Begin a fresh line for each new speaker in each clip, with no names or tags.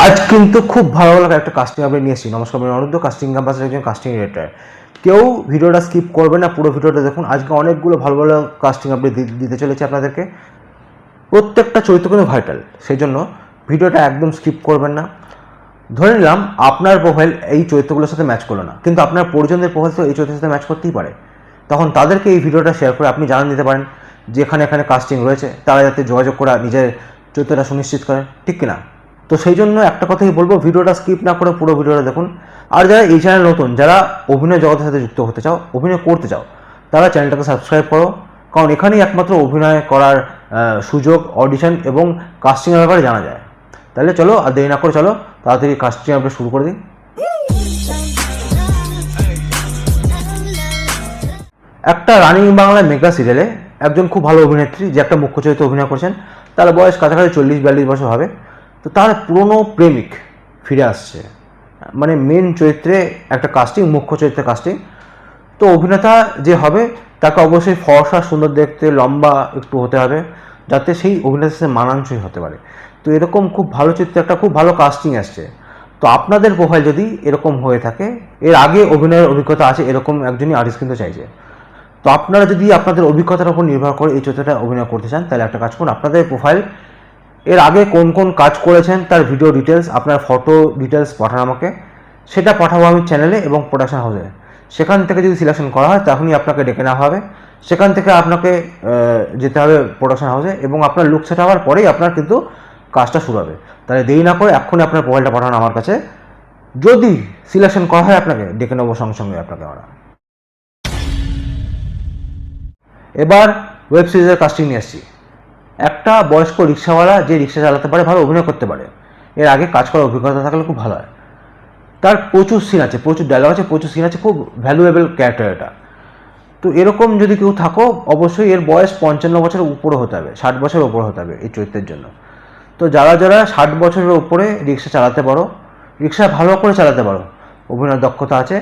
আজ কিন্তু খুব ভালো ভালো একটা কাস্টিং আপডেট নিয়ে এসেছি। নমস্কার, আমি অনন্ত, কাস্টিং ক্যাম্পাসের একজন কাস্টিং এডিটর। কেউ ভিডিওটা স্কিপ করবে না, পুরো ভিডিওটা দেখুন। আজকে অনেকগুলো ভালো ভালো কাস্টিং আপডেট দিতে চলেছে আপনাদেরকে। প্রত্যেকটা চরিত্র কিন্তু ভাইটাল, সেই জন্য ভিডিওটা একদম স্কিপ করবেন না। ধরে নিলাম আপনার প্রোফাইল এই চরিত্রগুলোর সাথে ম্যাচ করলো না, কিন্তু আপনার পরিজনদের প্রোফাইল তো এই চরিত্রের সাথে ম্যাচ করতেই পারে। তখন তাদেরকে এই ভিডিওটা শেয়ার করে আপনি জানান দিতে পারেন যে এখানে কাস্টিং রয়েছে, তারা যাতে যোগাযোগ করে নিজের চরিত্রটা সুনিশ্চিত করে, ঠিক কিনা? তো সেই জন্য একটা কথাই বলবো, ভিডিওটা স্কিপ না করে পুরো ভিডিওটা দেখুন। আর যারা এই চ্যানেল নতুন, যারা অভিনয় জগতের সাথে যুক্ত হতে চাও, অভিনয় করতে চাও, তারা চ্যানেলটাকে সাবস্ক্রাইব করো। কারণ এখানেই একমাত্র অভিনয় করার সুযোগ, অডিশন এবং কাস্টিংয়ের ব্যাপারে জানা যায়। তাহলে চলো আর দেরি না করে চলো তাড়াতাড়ি কাস্টিং আমরা শুরু করে দিই। একটা রানিং বাংলা মেগা সিরিয়ালে একজন খুব ভালো অভিনেত্রী, যে একটা মুখ্য চরিত্রে অভিনয় করছেন, তার বয়স কাছাকাছি 40-42 বছর হবে। তো তার পুরনো প্রেমিক ফিরে আসছে, মানে মেন চরিত্রে একটা কাস্টিং, মুখ্য চরিত্রে কাস্টিং। তো অভিনেতা যে হবে তাকে অবশ্যই ফর্সা, সুন্দর দেখতে, লম্বা একটু হতে হবে, যাতে সেই অভিনেতার সাথে মানানসই হতে পারে। তো এরকম খুব ভালো চিত্রে একটা খুব ভালো কাস্টিং আসছে। তো আপনাদের প্রোফাইল যদি এরকম হয়ে থাকে, এর আগে অভিনয়ের অভিজ্ঞতা আছে, এরকম একজনই আর্টিস্ট কিন্তু চাইছে। তো আপনারা যদি আপনাদের অভিজ্ঞতার উপর নির্ভর করে এই চরিত্রটা অভিনয় করতে চান, তাহলে একটা কাজ করুন, আপনাদের প্রোফাইল এর আগে কোন কোন কাজ করেছেন তার ভিডিও ডিটেলস, আপনার ফটো ডিটেলস পাঠান আমাকে। সেটা পাঠাবো আমি চ্যানেলে এবং প্রোডাকশন হাউসে। সেখান থেকে যদি সিলেকশন করা হয়, তখনই আপনাকে ডেকে নেওয়া হবে। সেখান থেকে আপনাকে যেতে হবে প্রোডাকশন হাউসে, এবং আপনার লুক সেট হওয়ার পরেই আপনার কিন্তু কাজটা শুরু হবে। তাহলে দেরি না করে এক্ষুনি আপনার প্রোফাইলটা পাঠান আমার কাছে। যদি সিলেকশন করা হয়, আপনাকে ডেকে নেবো সঙ্গে সঙ্গে আপনাকে আমরা। এবার ওয়েব সিরিজের কাস্টিং নিয়ে আসছি। একটা বয়স্ক রিক্সাওয়ালা, যে রিক্সা চালাতে পারে, ভালো অভিনয় করতে পারে, এর আগে কাজ করার অভিজ্ঞতা থাকলে খুব ভালো হয়। তার প্রচুর সিন আছে, প্রচুর ডায়লগ আছে, প্রচুর সিন আছে, খুব ভ্যালুয়েবল ক্যারেক্টার এটা। তো এরকম যদি কেউ থাকো, অবশ্যই এর বয়স 55 বছরের উপরে হতে হবে, 60 বছরের উপরে হতে হবে এই চরিত্রের জন্য। তো যারা যারা 60 বছরের উপরে রিক্সা চালাতে পারো, রিক্সা ভালো করে চালাতে পারো, অভিনয়ের দক্ষতা আছে,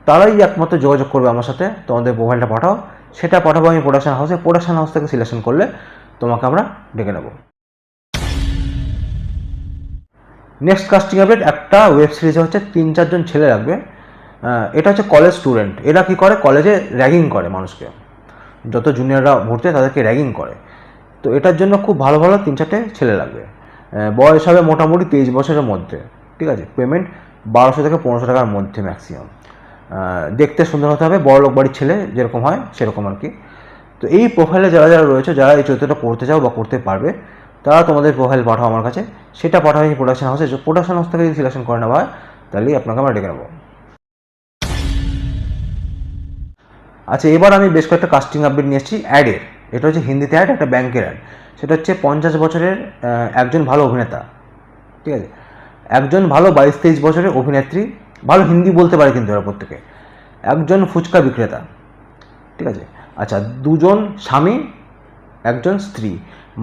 তারাই একমাত্র যোগাযোগ করবে আমার সাথে। তোমাদের মোবাইলটা পাঠাও, সেটা পাঠাবো আমি প্রোডাকশন হাউসে। প্রোডাকশন হাউস থেকে সিলেকশন করলে তোমাকে আমরা ডেকে নেব। নেক্সট কাস্টিং আপডেট, একটা ওয়েব সিরিজে হচ্ছে 3-4 জন ছেলে লাগবে। এটা হচ্ছে কলেজ স্টুডেন্ট। এরা কি করে, কলেজে র্যাগিং করে মানুষকে, যত জুনিয়ররা ভর্তি তাদেরকে র্যাগিং করে। তো এটার জন্য খুব ভালো ভালো 3-4টে ছেলে লাগবে। বয়স হবে মোটামুটি 23 বছরের মধ্যে, ঠিক আছে? পেমেন্ট 1200 থেকে 1500 টাকার মধ্যে ম্যাক্সিমাম। দেখতে সুন্দর হতে হবে, বড়লোক বাড়ির ছেলে যেরকম হয় সেরকম আর কি। তো এই প্রোফাইলে যারা যারা রয়েছে, যারা এই চরিত্রটা করতে চাও বা করতে পারবে, তারা তোমাদের প্রোফাইল পাঠাও আমার কাছে। সেটা পাঠাও এই প্রোডাকশন হাউসে। প্রোডাকশন হাউস থেকে যদি সিলেকশন করে নেওয়া হয়, তাহলেই আপনাকে আমরা ডেকে নেবো। আচ্ছা, এবার আমি বেশ কয়েকটা কাস্টিং আপডেট নিয়ে এসেছি অ্যাডের। এটা হচ্ছে হিন্দিতে অ্যাড, একটা ব্যাংকের অ্যাড। সেটা হচ্ছে 50 বছরের একজন ভালো অভিনেতা, ঠিক আছে? একজন ভালো 22-23 বছরের অভিনেত্রী, ভালো হিন্দি বলতে পারে কিন্তু এরা প্রত্যেকে। একজন ফুচকা বিক্রেতা, ঠিক আছে? আচ্ছা, 2জন স্বামী, একজন স্ত্রী,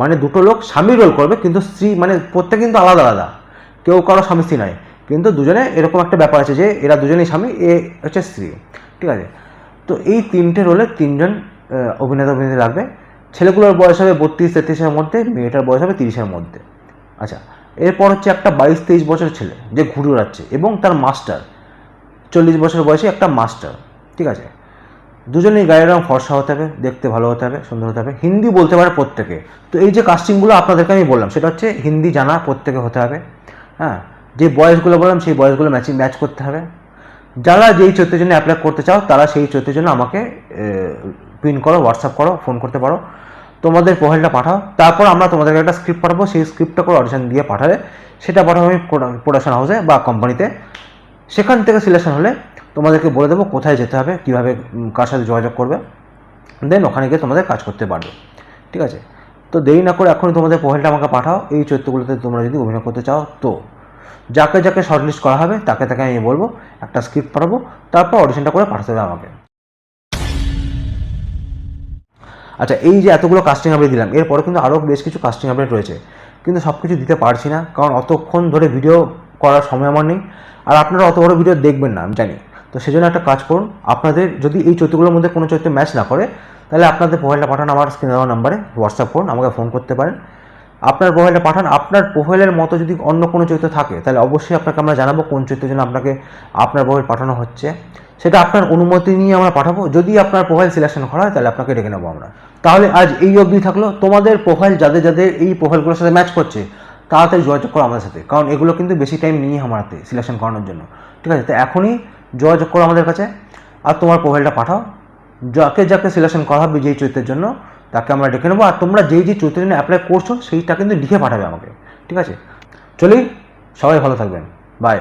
মানে দুটো লোক স্বামী রোল করবে, কিন্তু স্ত্রী মানে প্রত্যেকে কিন্তু আলাদা আলাদা, কেউ কারো স্বামী স্ত্রী নয়, কিন্তু দুজনে এরকম একটা ব্যাপার আছে যে এরা দুজনেই স্বামী, এ হচ্ছে স্ত্রী, ঠিক আছে? তো এই 3টে রোলে 3জন অভিনেত্রী লাগবে। ছেলেগুলোর বয়স হবে 32-33-এর মধ্যে, মেয়েটার বয়স হবে 30-এর মধ্যে। আচ্ছা, এরপর হচ্ছে একটা 22-23 বছরের ছেলে, যে ঘুরে বেড়াচ্ছে, এবং তার মাস্টার 40 বছর বয়সে একটা মাস্টার, ঠিক আছে? দুজনেই গায়ের রং ফর্সা হতে হবে, দেখতে ভালো হতে হবে, সুন্দর হতে হবে, হিন্দি বলতে পারে প্রত্যেকে। তো এই যে কাস্টিংগুলো আপনাদেরকে আমি বললাম, সেটা হচ্ছে হিন্দি জানা প্রত্যেকে হতে হবে। হ্যাঁ, যে বয়সগুলো বললাম সেই বয়সগুলো ম্যাচ করতে হবে। যারা যেই চরিত্রের জন্য অ্যাপ্লাই করতে চাও, তারা সেই চরিত্রের জন্য আমাকে পিন করো, হোয়াটসঅ্যাপ করো, ফোন করতে পারো, তোমাদের প্রোফাইলটা পাঠাও। তারপর আমরা তোমাদেরকে একটা স্ক্রিপ্ট পাঠাবো, সেই স্ক্রিপ্টটা করে অডিশন দিয়ে পাঠালে সেটা পাঠাবো আমি প্রোডাকশন হাউসে বা কোম্পানিতে। সেখান থেকে সিলেকশন হলে তোমাদেরকে বলে দেবো কোথায় যেতে হবে, কীভাবে কার সাথে যোগাযোগ করবে, দেন ওখানে গিয়ে তোমাদের কাজ করতে পারবে, ঠিক আছে? তো দেরি না করে এখনই তোমাদের প্রোফাইলটা আমাকে পাঠাও। এই চরিত্রগুলোতে তোমরা যদি অভিনয় করতে চাও, তো যাকে যাকে শর্টলিস্ট করা হবে তাকে তাকে আমি বলবো, একটা স্ক্রিপ্ট পাঠাবো, তারপর অডিশনটা করে পাঠাতে হবে আমাকে। আচ্ছা, এই যে এতগুলো কাস্টিং আপডেট দিলাম, এরপরে কিন্তু আরও বেশ কিছু কাস্টিং আপডেট রয়েছে, কিন্তু সব কিছু দিতে পারছি না, কারণ অতক্ষণ ধরে ভিডিও করার সময় আমার নেই, আর আপনারা অত বড় ভিডিও দেখবেন না আমি জানি। তো সেজন্য একটা কাজ করুন, আপনাদের যদি এই চরিত্রগুলোর মধ্যে কোনো চরিত্র ম্যাচ না করে, তাহলে আপনাদের প্রোফাইলটা পাঠান আমার স্ক্রিনে দেওয়া নাম্বারে, হোয়াটসঅ্যাপ করুন, আমাকে ফোন করতে পারেন। আপনার প্রোফাইলটা পাঠান। আপনার প্রোফাইলের মতো যদি অন্য কোনো চরিত্র থাকে তাহলে অবশ্যই আপনাকে আমরা জানাবো কোন চরিত্রের জন্য আপনাকে আপনার প্রোফাইল পাঠানো হচ্ছে, সেটা আপনার অনুমতি নিয়ে আমরা পাঠাবো। যদি আপনার প্রোফাইল সিলেকশন করা হয় তাহলে আপনাকে ডেকে নেবো আমরা। তাহলে আজ এই অবধি থাকলো। তোমাদের প্রোফাইল যাদের যাদের এই প্রোফাইলগুলোর সাথে ম্যাচ করছে তাড়াতাড়ি যোগাযোগ করো আমাদের সাথে, কারণ এগুলো কিন্তু বেশি টাইম নিয়ে আমার হাতে সিলেকশন করানোর জন্য। ঠিক আছে, তো এখনই যোগাযোগ করো আমাদের কাছে আর তোমার প্রোফাইলটা পাঠাও। যাকে যাকে সিলেকশন করা হবে যেই চরিত্রের জন্য তাকে আমরা ডেকে নেবো। আর তোমরা যেই চরিত্রের জন্য অ্যাপ্লাই করছো সেইটা কিন্তু লিখে পাঠাবে আমাকে। ঠিক আছে, চলি, সবাই ভালো থাকবেন, বাই।